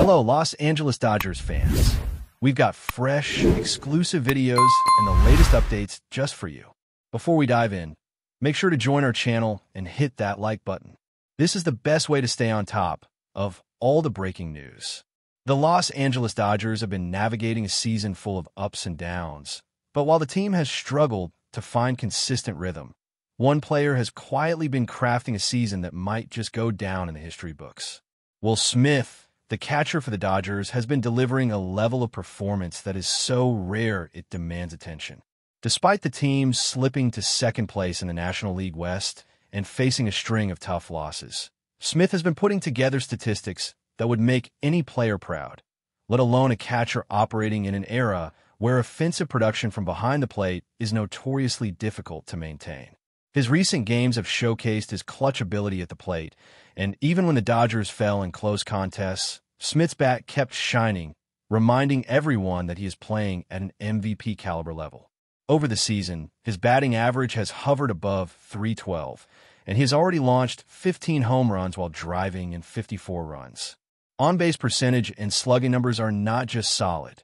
Hello, Los Angeles Dodgers fans. We've got fresh, exclusive videos and the latest updates just for you. Before we dive in, make sure to join our channel and hit that like button. This is the best way to stay on top of all the breaking news. The Los Angeles Dodgers have been navigating a season full of ups and downs, but while the team has struggled to find consistent rhythm, one player has quietly been crafting a season that might just go down in the history books. Will Smith, the catcher for the Dodgers, has been delivering a level of performance that is so rare it demands attention. Despite the team slipping to second place in the National League West and facing a string of tough losses, Smith has been putting together statistics that would make any player proud, let alone a catcher operating in an era where offensive production from behind the plate is notoriously difficult to maintain. His recent games have showcased his clutch ability at the plate, and even when the Dodgers fell in close contests, Smith's bat kept shining, reminding everyone that he is playing at an MVP caliber level. Over the season, his batting average has hovered above .312, and he has already launched 15 home runs while driving in 54 runs. On-base percentage and slugging numbers are not just solid.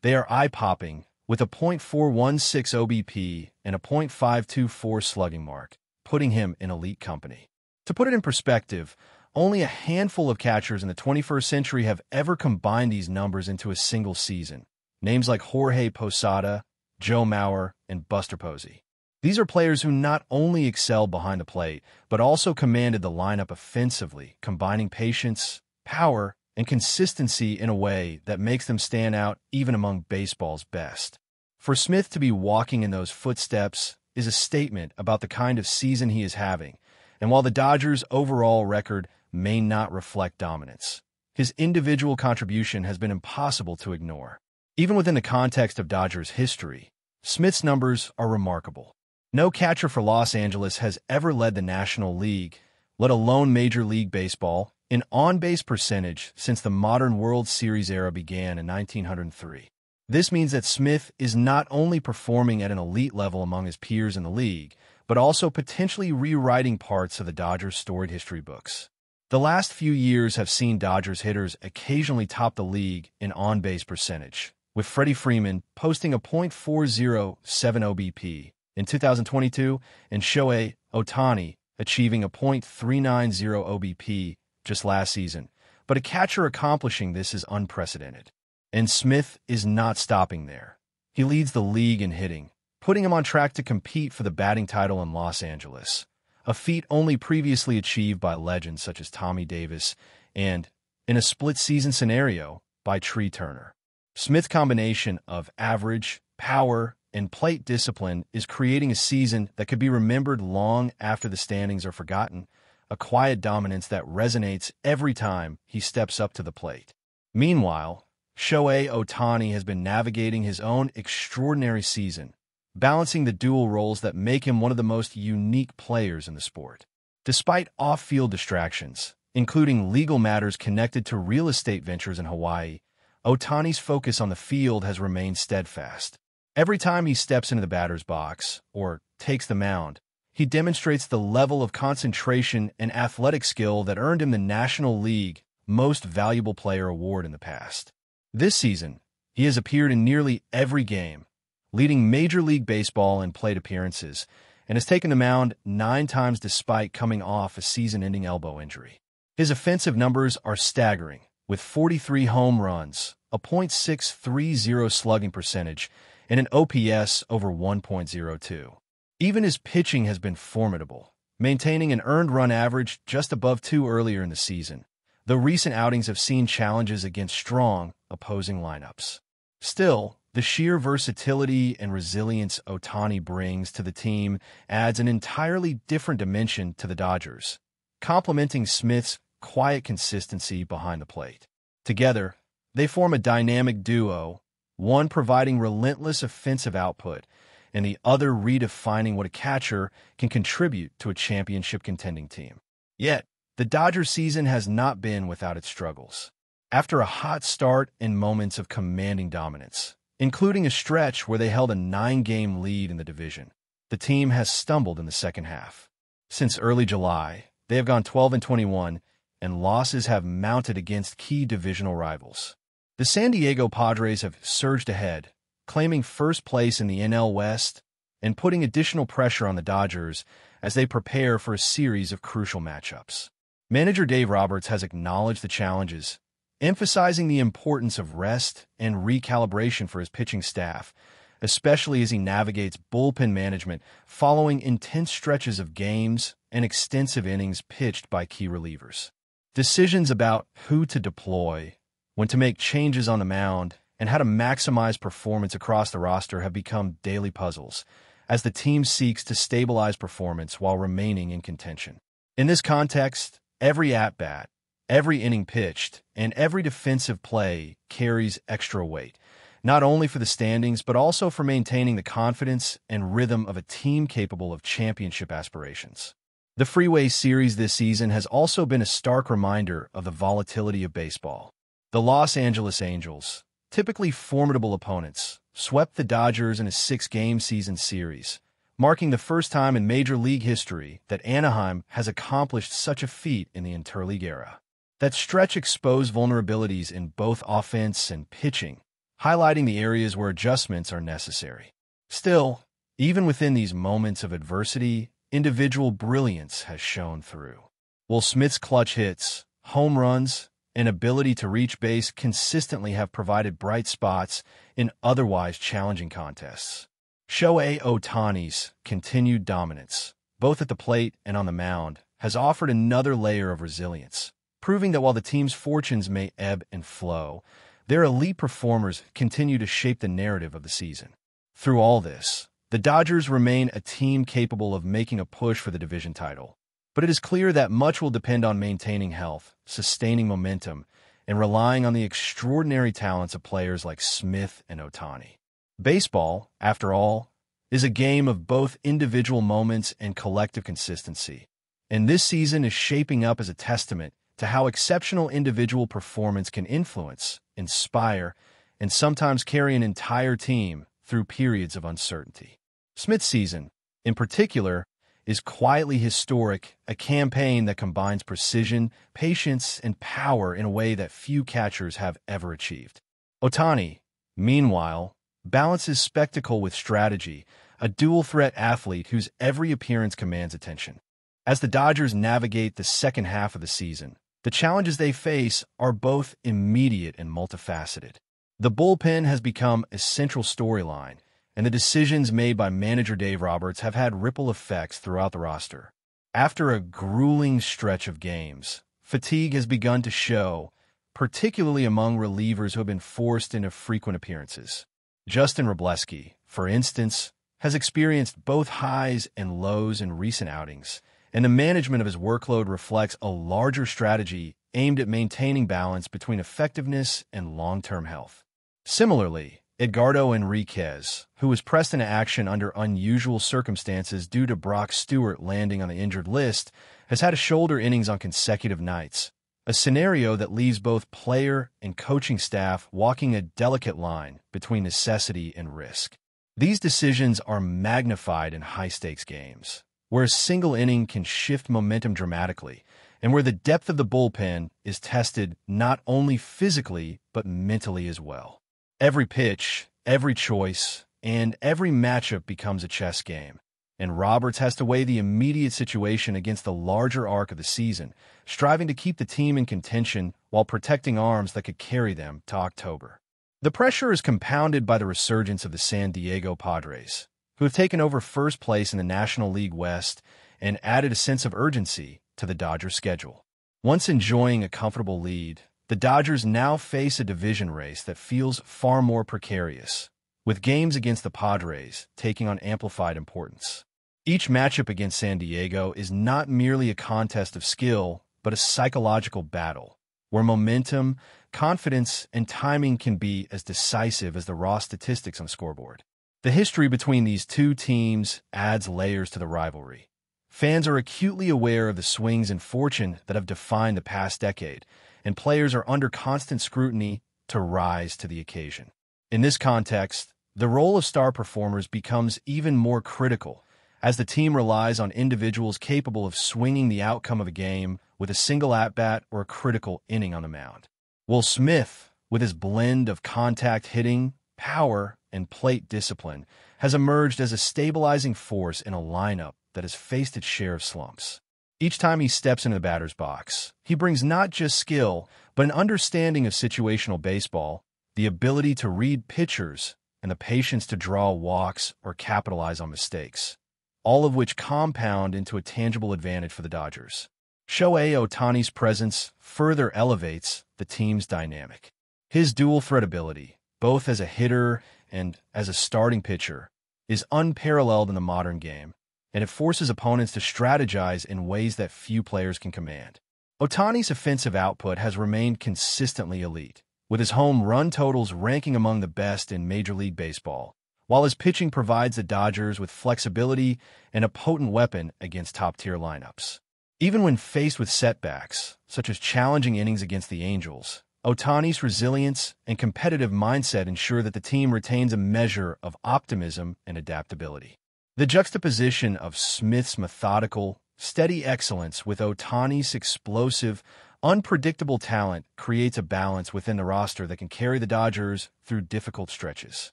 They are eye-popping, with a .416 OBP and a .524 slugging mark, putting him in elite company. To put it in perspective, only a handful of catchers in the 21st century have ever combined these numbers into a single season. Names like Jorge Posada, Joe Mauer, and Buster Posey. These are players who not only excelled behind the plate, but also commanded the lineup offensively, combining patience, power, and consistency in a way that makes them stand out even among baseball's best. For Smith to be walking in those footsteps is a statement about the kind of season he is having, and while the Dodgers' overall record may not reflect dominance, his individual contribution has been impossible to ignore. Even within the context of Dodgers history, Smith's numbers are remarkable. No catcher for Los Angeles has ever led the National League, let alone Major League Baseball, in on-base percentage since the modern World Series era began in 1903. This means that Smith is not only performing at an elite level among his peers in the league, but also potentially rewriting parts of the Dodgers' storied history books. The last few years have seen Dodgers hitters occasionally top the league in on-base percentage, with Freddie Freeman posting a .407 OBP in 2022 and Shohei Ohtani achieving a .390 OBP just last season, but a catcher accomplishing this is unprecedented. And Smith is not stopping there. He leads the league in hitting, putting him on track to compete for the batting title in Los Angeles, a feat only previously achieved by legends such as Tommy Davis and, in a split-season scenario, by Tree Turner. Smith's combination of average, power, and plate discipline is creating a season that could be remembered long after the standings are forgotten, a quiet dominance that resonates every time he steps up to the plate. Meanwhile, Shohei Ohtani has been navigating his own extraordinary season, balancing the dual roles that make him one of the most unique players in the sport. Despite off-field distractions, including legal matters connected to real estate ventures in Hawaii, Ohtani's focus on the field has remained steadfast. Every time he steps into the batter's box, or takes the mound, he demonstrates the level of concentration and athletic skill that earned him the National League Most Valuable Player award in the past. This season, he has appeared in nearly every game, leading Major League Baseball in plate appearances, and has taken the mound 9 times despite coming off a season-ending elbow injury. His offensive numbers are staggering, with 43 home runs, a .630 slugging percentage, and an OPS over 1.02. Even his pitching has been formidable, maintaining an earned run average just above 2 earlier in the season, though recent outings have seen challenges against strong opposing lineups. Still, the sheer versatility and resilience Ohtani brings to the team adds an entirely different dimension to the Dodgers, complementing Smith's quiet consistency behind the plate. Together, they form a dynamic duo, one providing relentless offensive output, and the other redefining what a catcher can contribute to a championship-contending team. Yet, the Dodgers season has not been without its struggles. After a hot start and moments of commanding dominance, including a stretch where they held a 9-game lead in the division, the team has stumbled in the second half. Since early July, they have gone 12-21, and losses have mounted against key divisional rivals. The San Diego Padres have surged ahead, claiming first place in the NL West and putting additional pressure on the Dodgers as they prepare for a series of crucial matchups. Manager Dave Roberts has acknowledged the challenges, emphasizing the importance of rest and recalibration for his pitching staff, especially as he navigates bullpen management following intense stretches of games and extensive innings pitched by key relievers. Decisions about who to deploy, when to make changes on the mound, and how to maximize performance across the roster have become daily puzzles as the team seeks to stabilize performance while remaining in contention. In this context, every at-bat, every inning pitched, and every defensive play carries extra weight, not only for the standings but also for maintaining the confidence and rhythm of a team capable of championship aspirations. The Freeway Series this season has also been a stark reminder of the volatility of baseball. The Los Angeles Angels, typically formidable opponents, swept the Dodgers in a 6-game season series, marking the first time in Major League history that Anaheim has accomplished such a feat in the interleague era. That stretch exposed vulnerabilities in both offense and pitching, highlighting the areas where adjustments are necessary. Still, even within these moments of adversity, individual brilliance has shone through. Will Smith's clutch hits, home runs, and ability to reach base consistently have provided bright spots in otherwise challenging contests. Shohei Ohtani's continued dominance, both at the plate and on the mound, has offered another layer of resilience, proving that while the team's fortunes may ebb and flow, their elite performers continue to shape the narrative of the season. Through all this, the Dodgers remain a team capable of making a push for the division title. But it is clear that much will depend on maintaining health, sustaining momentum, and relying on the extraordinary talents of players like Smith and Ohtani. Baseball, after all, is a game of both individual moments and collective consistency, and this season is shaping up as a testament to how exceptional individual performance can influence, inspire, and sometimes carry an entire team through periods of uncertainty. Smith's season, in particular, is quietly historic, a campaign that combines precision, patience, and power in a way that few catchers have ever achieved. Ohtani, meanwhile, balances spectacle with strategy, a dual-threat athlete whose every appearance commands attention. As the Dodgers navigate the second half of the season, the challenges they face are both immediate and multifaceted. The bullpen has become a central storyline, and the decisions made by manager Dave Roberts have had ripple effects throughout the roster. After a grueling stretch of games, fatigue has begun to show, particularly among relievers who have been forced into frequent appearances. Justin Wrobleski, for instance, has experienced both highs and lows in recent outings, and the management of his workload reflects a larger strategy aimed at maintaining balance between effectiveness and long-term health. Similarly, Edgardo Enriquez, who was pressed into action under unusual circumstances due to Brock Stewart landing on the injured list, has had a shoulder innings on consecutive nights, a scenario that leaves both player and coaching staff walking a delicate line between necessity and risk. These decisions are magnified in high-stakes games, where a single inning can shift momentum dramatically, and where the depth of the bullpen is tested not only physically but mentally as well. Every pitch, every choice, and every matchup becomes a chess game, and Roberts has to weigh the immediate situation against the larger arc of the season, striving to keep the team in contention while protecting arms that could carry them to October. The pressure is compounded by the resurgence of the San Diego Padres, who have taken over first place in the National League West and added a sense of urgency to the Dodgers' schedule. Once enjoying a comfortable lead, the Dodgers now face a division race that feels far more precarious, with games against the Padres taking on amplified importance. Each matchup against San Diego is not merely a contest of skill, but a psychological battle, where momentum, confidence, and timing can be as decisive as the raw statistics on the scoreboard. The history between these two teams adds layers to the rivalry. Fans are acutely aware of the swings in fortune that have defined the past decade, and players are under constant scrutiny to rise to the occasion. In this context, the role of star performers becomes even more critical, as the team relies on individuals capable of swinging the outcome of a game with a single at-bat or a critical inning on the mound. Will Smith, with his blend of contact hitting, power, and plate discipline, has emerged as a stabilizing force in a lineup that has faced its share of slumps. Each time he steps into the batter's box, he brings not just skill, but an understanding of situational baseball, the ability to read pitchers, and the patience to draw walks or capitalize on mistakes, all of which compound into a tangible advantage for the Dodgers. Shohei Ohtani's presence further elevates the team's dynamic. His dual-threat ability, both as a hitter and as a starting pitcher, is unparalleled in the modern game, and it forces opponents to strategize in ways that few players can command. Ohtani's offensive output has remained consistently elite, with his home run totals ranking among the best in Major League Baseball, while his pitching provides the Dodgers with flexibility and a potent weapon against top-tier lineups. Even when faced with setbacks, such as challenging innings against the Angels, Ohtani's resilience and competitive mindset ensure that the team retains a measure of optimism and adaptability. The juxtaposition of Smith's methodical, steady excellence with Ohtani's explosive, unpredictable talent creates a balance within the roster that can carry the Dodgers through difficult stretches.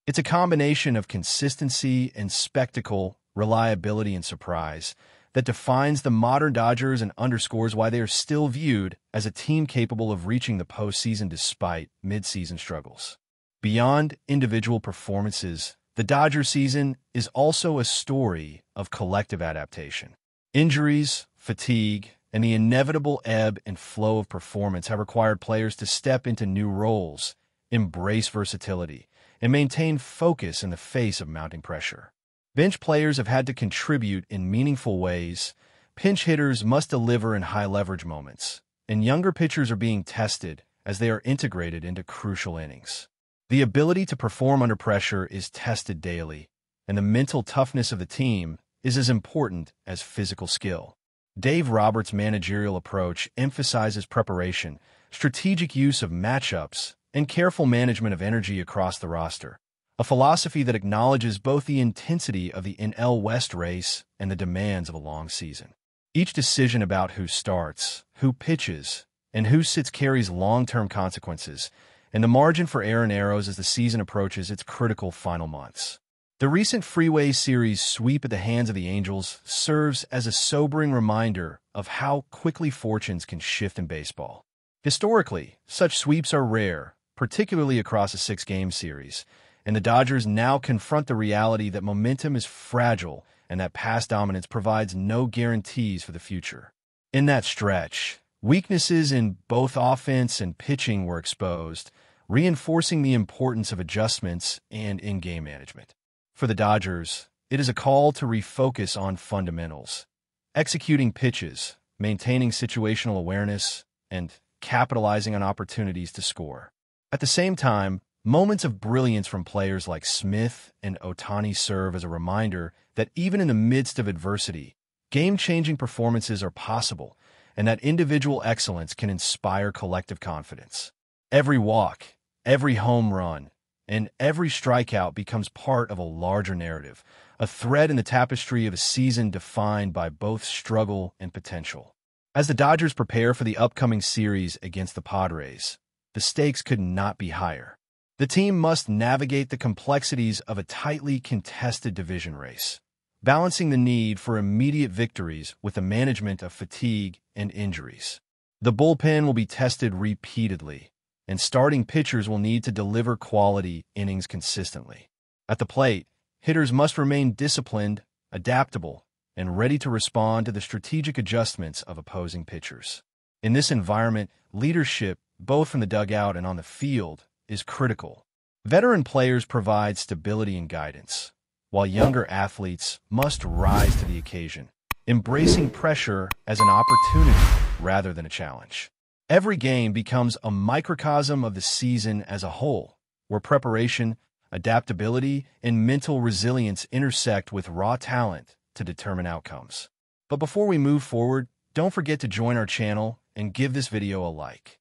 It's a combination of consistency and spectacle, reliability and surprise, that defines the modern Dodgers and underscores why they are still viewed as a team capable of reaching the postseason despite mid-season struggles. Beyond individual performances, the Dodgers season is also a story of collective adaptation. Injuries, fatigue, and the inevitable ebb and flow of performance have required players to step into new roles, embrace versatility, and maintain focus in the face of mounting pressure. Bench players have had to contribute in meaningful ways, pinch hitters must deliver in high-leverage moments, and younger pitchers are being tested as they are integrated into crucial innings. The ability to perform under pressure is tested daily, and the mental toughness of the team is as important as physical skill. Dave Roberts' managerial approach emphasizes preparation, strategic use of matchups, and careful management of energy across the roster, a philosophy that acknowledges both the intensity of the NL West race and the demands of a long season. Each decision about who starts, who pitches, and who sits carries long-term consequences, and the margin for error and arrows as the season approaches its critical final months. The recent Freeway Series sweep at the hands of the Angels serves as a sobering reminder of how quickly fortunes can shift in baseball. Historically, such sweeps are rare, particularly across a six-game series, and the Dodgers now confront the reality that momentum is fragile and that past dominance provides no guarantees for the future. In that stretch, weaknesses in both offense and pitching were exposed, reinforcing the importance of adjustments and in-game management. For the Dodgers, it is a call to refocus on fundamentals, executing pitches, maintaining situational awareness, and capitalizing on opportunities to score. At the same time, moments of brilliance from players like Smith and Ohtani serve as a reminder that even in the midst of adversity, game-changing performances are possible, and that individual excellence can inspire collective confidence. Every walk, every home run, and every strikeout becomes part of a larger narrative, a thread in the tapestry of a season defined by both struggle and potential. As the Dodgers prepare for the upcoming series against the Padres, the stakes could not be higher. The team must navigate the complexities of a tightly contested division race, balancing the need for immediate victories with the management of fatigue and injuries. The bullpen will be tested repeatedly, and starting pitchers will need to deliver quality innings consistently. At the plate, hitters must remain disciplined, adaptable, and ready to respond to the strategic adjustments of opposing pitchers. In this environment, leadership, both from the dugout and on the field, is critical. Veteran players provide stability and guidance, while younger athletes must rise to the occasion, embracing pressure as an opportunity rather than a challenge. Every game becomes a microcosm of the season as a whole, where preparation, adaptability, and mental resilience intersect with raw talent to determine outcomes. But before we move forward, don't forget to join our channel and give this video a like.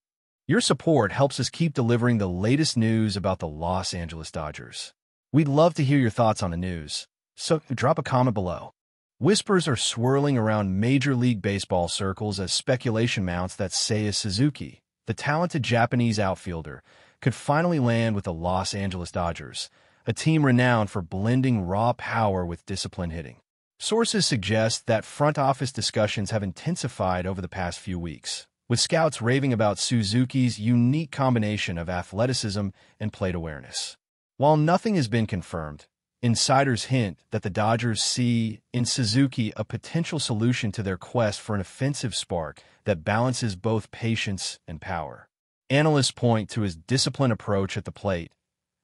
Your support helps us keep delivering the latest news about the Los Angeles Dodgers. We'd love to hear your thoughts on the news, so drop a comment below. Whispers are swirling around Major League Baseball circles as speculation mounts that SEIYA SUZUKI, the talented Japanese outfielder, could finally land with the Los Angeles Dodgers, a team renowned for blending raw power with disciplined hitting. Sources suggest that front office discussions have intensified over the past few weeks, with scouts raving about Suzuki's unique combination of athleticism and plate awareness. While nothing has been confirmed, insiders hint that the Dodgers see in Suzuki a potential solution to their quest for an offensive spark that balances both patience and power. Analysts point to his disciplined approach at the plate,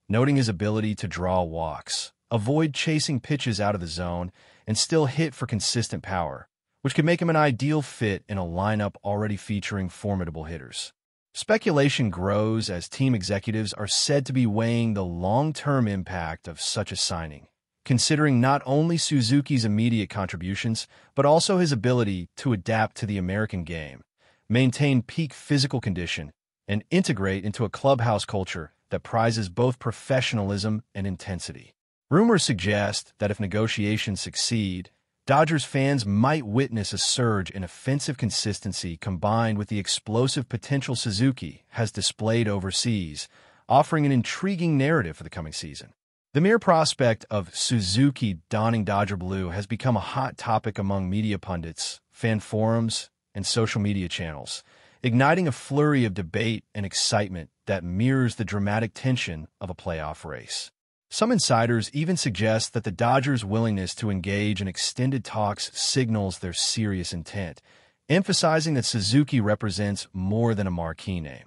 noting his ability to draw walks, avoid chasing pitches out of the zone, and still hit for consistent power, which could make him an ideal fit in a lineup already featuring formidable hitters. Speculation grows as team executives are said to be weighing the long-term impact of such a signing, considering not only Suzuki's immediate contributions, but also his ability to adapt to the American game, maintain peak physical condition, and integrate into a clubhouse culture that prizes both professionalism and intensity. Rumors suggest that if negotiations succeed, Dodgers fans might witness a surge in offensive consistency combined with the explosive potential Suzuki has displayed overseas, offering an intriguing narrative for the coming season. The mere prospect of Suzuki donning Dodger blue has become a hot topic among media pundits, fan forums, and social media channels, igniting a flurry of debate and excitement that mirrors the dramatic tension of a playoff race. Some insiders even suggest that the Dodgers' willingness to engage in extended talks signals their serious intent, emphasizing that Suzuki represents more than a marquee name.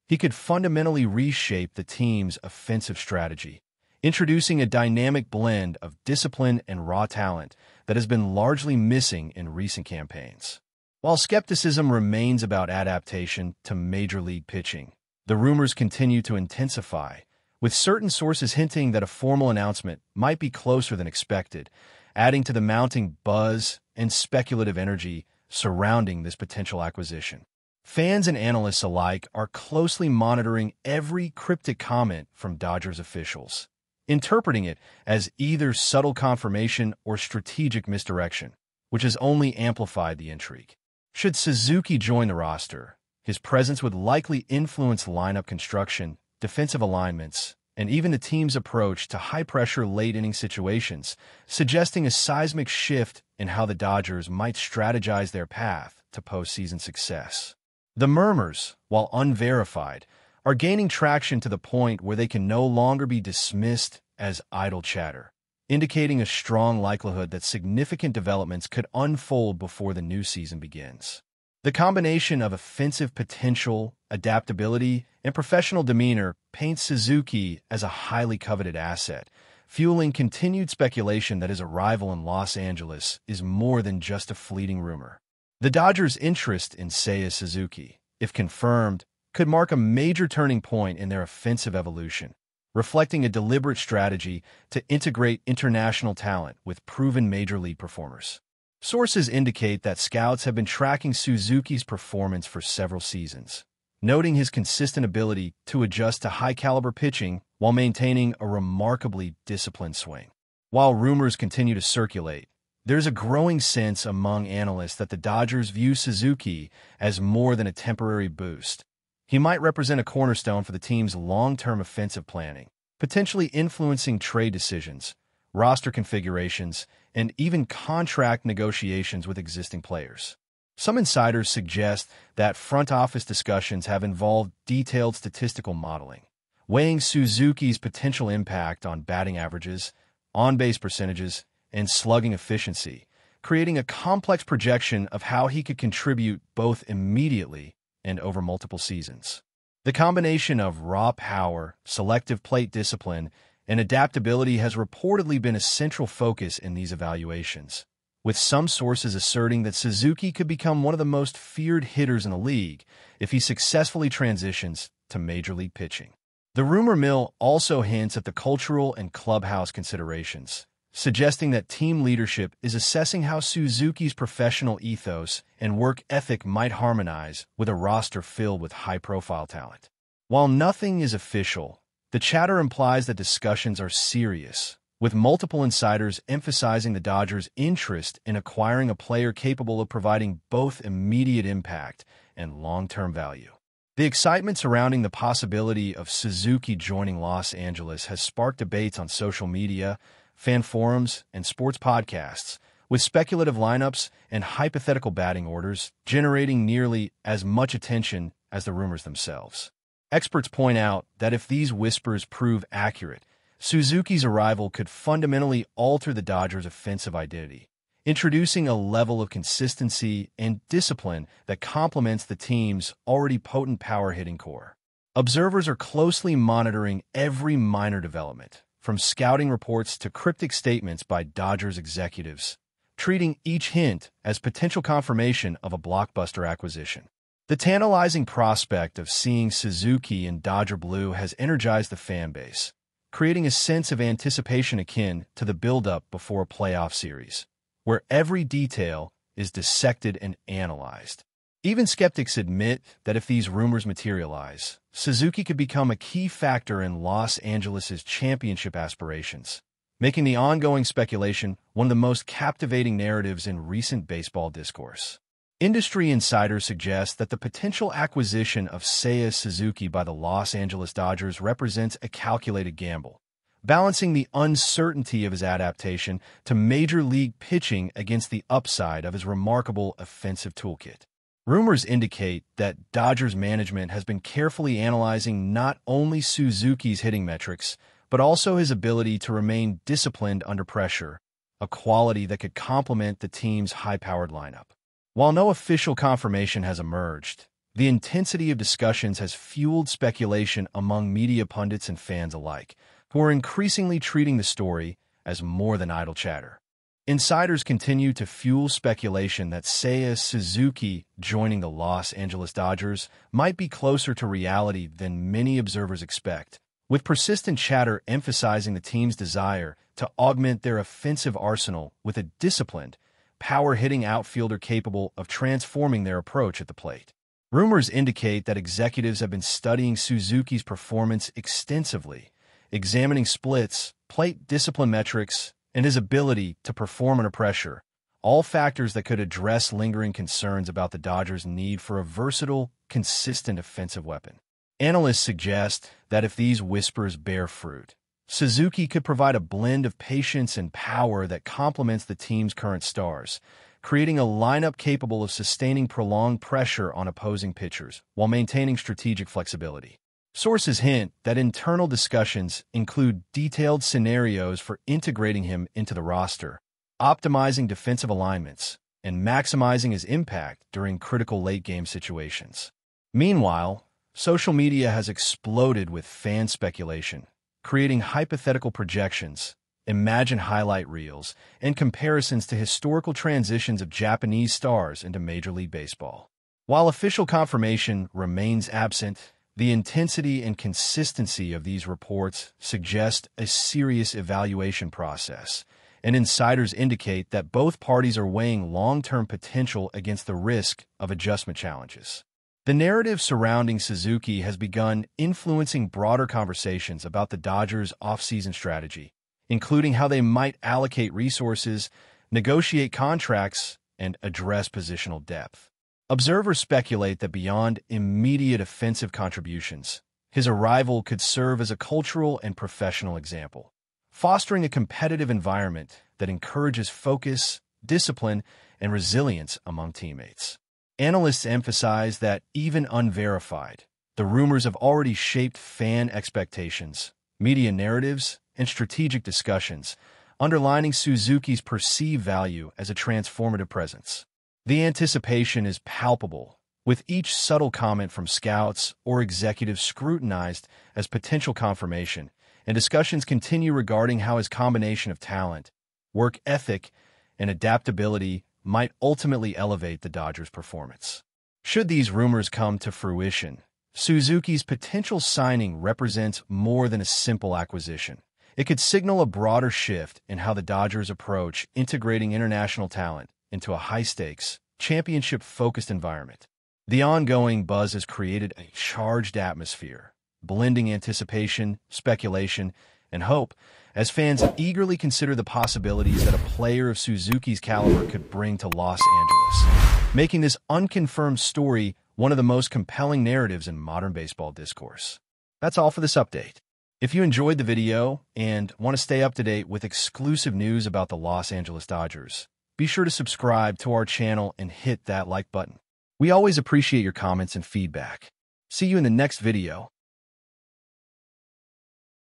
He could fundamentally reshape the team's offensive strategy, introducing a dynamic blend of discipline and raw talent that has been largely missing in recent campaigns. While skepticism remains about adaptation to major league pitching, the rumors continue to intensify, with certain sources hinting that a formal announcement might be closer than expected, adding to the mounting buzz and speculative energy surrounding this potential acquisition. Fans and analysts alike are closely monitoring every cryptic comment from Dodgers officials, interpreting it as either subtle confirmation or strategic misdirection, which has only amplified the intrigue. Should Suzuki join the roster, his presence would likely influence lineup construction, defensive alignments, and even the team's approach to high-pressure late-inning situations, suggesting a seismic shift in how the Dodgers might strategize their path to postseason success. The murmurs, while unverified, are gaining traction to the point where they can no longer be dismissed as idle chatter, indicating a strong likelihood that significant developments could unfold before the new season begins. The combination of offensive potential, adaptability, and professional demeanor paints Suzuki as a highly coveted asset, fueling continued speculation that his arrival in Los Angeles is more than just a fleeting rumor. The Dodgers' interest in SEIYA SUZUKI, if confirmed, could mark a major turning point in their offensive evolution, reflecting a deliberate strategy to integrate international talent with proven major league performers. Sources indicate that scouts have been tracking Suzuki's performance for several seasons, noting his consistent ability to adjust to high-caliber pitching while maintaining a remarkably disciplined swing. While rumors continue to circulate, there's a growing sense among analysts that the Dodgers view Suzuki as more than a temporary boost. He might represent a cornerstone for the team's long-term offensive planning, potentially influencing trade decisions, roster configurations, and even contract negotiations with existing players. Some insiders suggest that front office discussions have involved detailed statistical modeling, weighing Suzuki's potential impact on batting averages, on-base percentages, and slugging efficiency, creating a complex projection of how he could contribute both immediately and over multiple seasons. The combination of raw power, selective plate discipline, and adaptability has reportedly been a central focus in these evaluations, with some sources asserting that Suzuki could become one of the most feared hitters in the league if he successfully transitions to major league pitching. The rumor mill also hints at the cultural and clubhouse considerations, suggesting that team leadership is assessing how Suzuki's professional ethos and work ethic might harmonize with a roster filled with high-profile talent. While nothing is official, the chatter implies that discussions are serious, with multiple insiders emphasizing the Dodgers' interest in acquiring a player capable of providing both immediate impact and long-term value. The excitement surrounding the possibility of Suzuki joining Los Angeles has sparked debates on social media, fan forums, and sports podcasts, with speculative lineups and hypothetical batting orders generating nearly as much attention as the rumors themselves. Experts point out that if these whispers prove accurate, Suzuki's arrival could fundamentally alter the Dodgers' offensive identity, introducing a level of consistency and discipline that complements the team's already potent power-hitting core. Observers are closely monitoring every minor development, from scouting reports to cryptic statements by Dodgers executives, treating each hint as potential confirmation of a blockbuster acquisition. The tantalizing prospect of seeing Suzuki in Dodger blue has energized the fan base, creating a sense of anticipation akin to the build-up before a playoff series, where every detail is dissected and analyzed. Even skeptics admit that if these rumors materialize, Suzuki could become a key factor in Los Angeles' championship aspirations, making the ongoing speculation one of the most captivating narratives in recent baseball discourse. Industry insiders suggest that the potential acquisition of SEIYA Suzuki by the Los Angeles Dodgers represents a calculated gamble, balancing the uncertainty of his adaptation to major league pitching against the upside of his remarkable offensive toolkit. Rumors indicate that Dodgers management has been carefully analyzing not only Suzuki's hitting metrics, but also his ability to remain disciplined under pressure, a quality that could complement the team's high-powered lineup. While no official confirmation has emerged, the intensity of discussions has fueled speculation among media pundits and fans alike, who are increasingly treating the story as more than idle chatter. Insiders continue to fuel speculation that SEIYA Suzuki joining the Los Angeles Dodgers might be closer to reality than many observers expect, with persistent chatter emphasizing the team's desire to augment their offensive arsenal with a disciplined, power-hitting outfielder capable of transforming their approach at the plate. Rumors indicate that executives have been studying Suzuki's performance extensively, examining splits, plate discipline metrics, and his ability to perform under pressure, all factors that could address lingering concerns about the Dodgers' need for a versatile, consistent offensive weapon. Analysts suggest that if these whispers bear fruit, Suzuki could provide a blend of patience and power that complements the team's current stars, creating a lineup capable of sustaining prolonged pressure on opposing pitchers while maintaining strategic flexibility. Sources hint that internal discussions include detailed scenarios for integrating him into the roster, optimizing defensive alignments, and maximizing his impact during critical late-game situations. Meanwhile, social media has exploded with fan speculation, creating hypothetical projections, imagined highlight reels, and comparisons to historical transitions of Japanese stars into Major League Baseball. While official confirmation remains absent, the intensity and consistency of these reports suggest a serious evaluation process, and insiders indicate that both parties are weighing long-term potential against the risk of adjustment challenges. The narrative surrounding Suzuki has begun influencing broader conversations about the Dodgers' offseason strategy, including how they might allocate resources, negotiate contracts, and address positional depth. Observers speculate that beyond immediate offensive contributions, his arrival could serve as a cultural and professional example, fostering a competitive environment that encourages focus, discipline, and resilience among teammates. Analysts emphasize that, even unverified, the rumors have already shaped fan expectations, media narratives, and strategic discussions, underlining Suzuki's perceived value as a transformative presence. The anticipation is palpable, with each subtle comment from scouts or executives scrutinized as potential confirmation, and discussions continue regarding how his combination of talent, work ethic, and adaptability might ultimately elevate the Dodgers' performance. Should these rumors come to fruition, Suzuki's potential signing represents more than a simple acquisition. It could signal a broader shift in how the Dodgers approach integrating international talent into a high-stakes, championship-focused environment. The ongoing buzz has created a charged atmosphere, blending anticipation, speculation, and hope, as fans eagerly consider the possibilities that a player of Suzuki's caliber could bring to Los Angeles, making this unconfirmed story one of the most compelling narratives in modern baseball discourse. That's all for this update. If you enjoyed the video and want to stay up to date with exclusive news about the Los Angeles Dodgers, be sure to subscribe to our channel and hit that like button. We always appreciate your comments and feedback. See you in the next video.